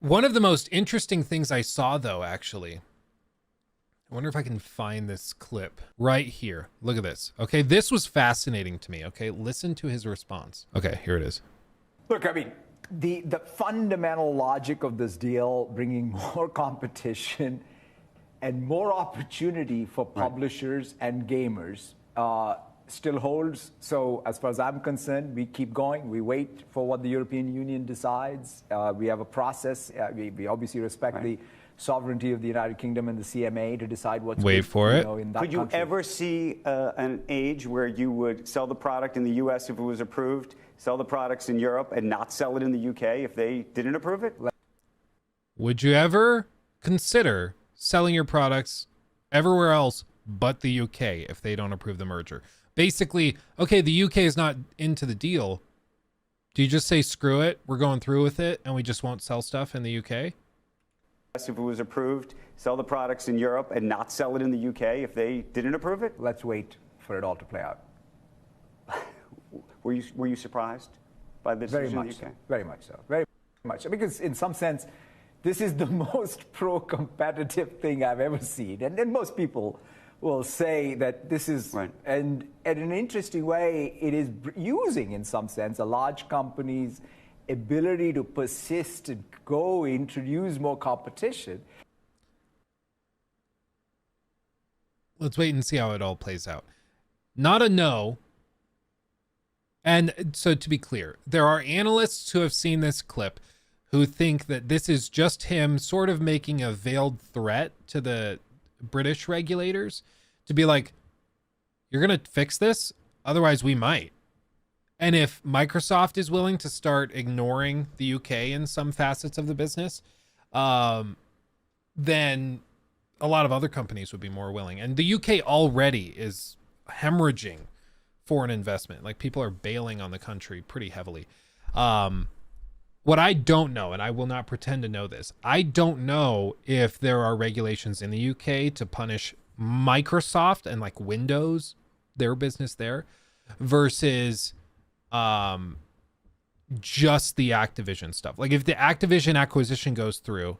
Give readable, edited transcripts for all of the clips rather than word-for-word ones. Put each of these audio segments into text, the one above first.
One of the most interesting things I saw, though, actually, I wonder if I can find this clip right here. Look at this. Okay, this was fascinating to me. Okay, listen to his response. Okay, here it is. Look, I mean, the fundamental logic of this deal, bringing more competition and more opportunity for publishers and gamers, still holds. So as far as I'm concerned, we keep going. We wait for what the European Union decides. We have a process. We obviously respect the sovereignty of the United Kingdom and the CMA to decide what's Wait good, for it. in that Could you country. ever see an age where you would sell the product in the U.S. if it was approved, sell the products in Europe, and not sell it in the U.K. if they didn't approve it? Would you ever consider selling your products everywhere else but the UK if they don't approve the merger? Basically, okay, the UK is not into the deal. Do you just say, screw it, we're going through with it, and we just won't sell stuff in the UK? If it was approved, sell the products in Europe and not sell it in the U.K. if they didn't approve it? Let's wait for it all to play out. Were you surprised by this Very decision in much the so. UK? Very much so. Very much. Because in some sense, this is the most pro-competitive thing I've ever seen. And then most people will say that this is, Right. and in an interesting way, it is using, in some sense, a large company's ability to persist and go introduce more competition. Let's wait and see how it all plays out. Not a no. And so to be clear, there are analysts who have seen this clip who think that this is just him sort of making a veiled threat to the British regulators to be like, you're going to fix this? Otherwise, we might. And if Microsoft is willing to start ignoring the UK in some facets of the business, then a lot of other companies would be more willing. And the UK already is hemorrhaging foreign investment. Like, people are bailing on the country pretty heavily. What I don't know, and I will not pretend to know this, I don't know if there are regulations in the UK to punish Microsoft and like Windows, their business there, versus just the Activision stuff. Like, if the Activision acquisition goes through,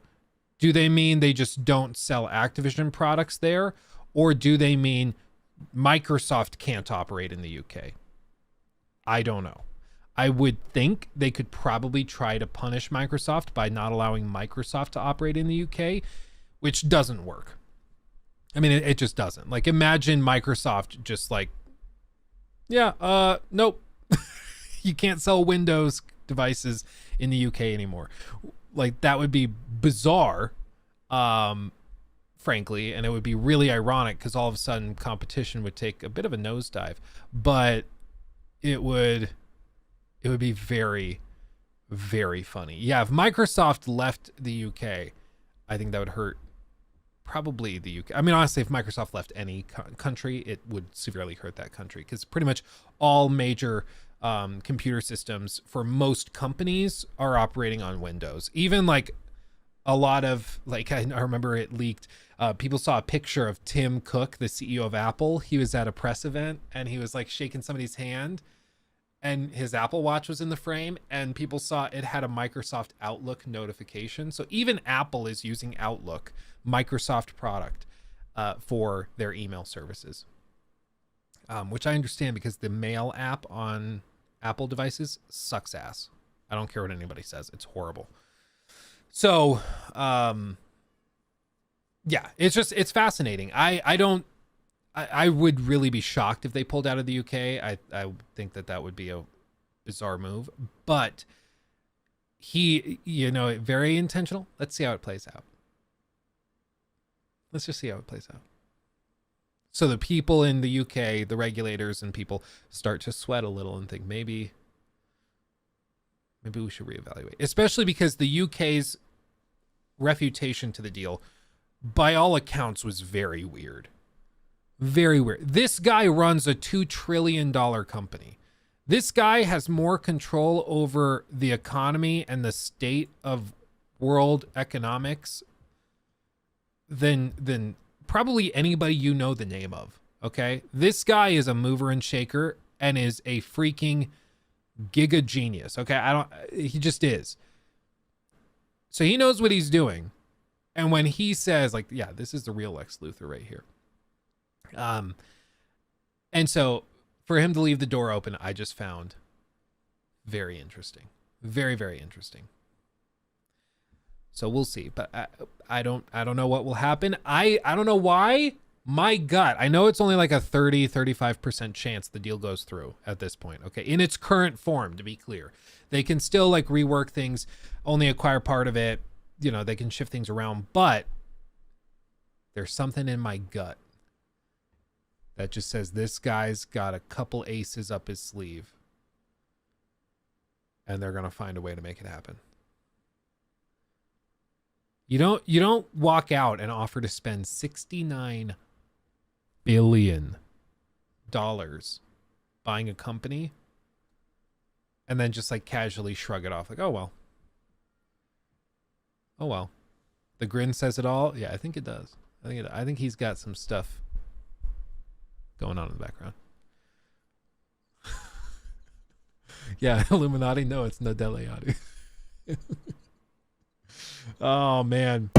do they mean they just don't sell Activision products there? Or do they mean Microsoft can't operate in the UK? I don't know. I would think they could probably try to punish Microsoft by not allowing Microsoft to operate in the UK, which doesn't work. I mean, it just doesn't. Like, imagine Microsoft just like, yeah, nope. You can't sell Windows devices in the UK anymore. Like, that would be bizarre, frankly, and it would be really ironic because all of a sudden competition would take a bit of a nosedive. But it would be very, very funny. Yeah, if Microsoft left the UK, I think that would hurt probably the UK. I mean, honestly, if Microsoft left any country, it would severely hurt that country because pretty much all major computer systems for most companies are operating on Windows. Even like a lot of, like, I remember it leaked. People saw a picture of Tim Cook, the CEO of Apple. He was at a press event and he was like shaking somebody's hand, and his Apple Watch was in the frame, and people saw it had a Microsoft Outlook notification. So even Apple is using Outlook, Microsoft product, for their email services, which I understand because the Mail app on Apple devices sucks ass. I don't care what anybody says. It's horrible. So, yeah, it's fascinating. I would really be shocked if they pulled out of the UK. I think that would be a bizarre move, but he, very intentional. Let's see how it plays out. Let's just see how it plays out. So the people in the UK, the regulators and people, start to sweat a little and think maybe we should reevaluate, especially because the UK's refutation to the deal, by all accounts, was very weird. Very weird. This guy runs a $2 trillion company. This guy has more control over the economy and the state of world economics than probably anybody you know the name of. Okay? This guy is a mover and shaker and is a freaking giga genius. Okay? He just is. So he knows what he's doing. And when he says, like, yeah, this is the real Lex Luthor right here. And so for him to leave the door open, I just found very interesting. Very, very interesting. So we'll see. But I don't know what will happen. I don't know why. My gut, I know it's only like a 35% chance the deal goes through at this point. Okay. In its current form, to be clear. They can still like rework things, only acquire part of it. You know, they can shift things around, but there's something in my gut that just says this guy's got a couple aces up his sleeve and they're going to find a way to make it happen. You don't walk out and offer to spend $69 billion buying a company and then just like casually shrug it off like, oh well. The grin says it all. Yeah, I think it does. I think he's got some stuff going on in the background. Yeah, Illuminati. No, it's Nadeliati. Oh man.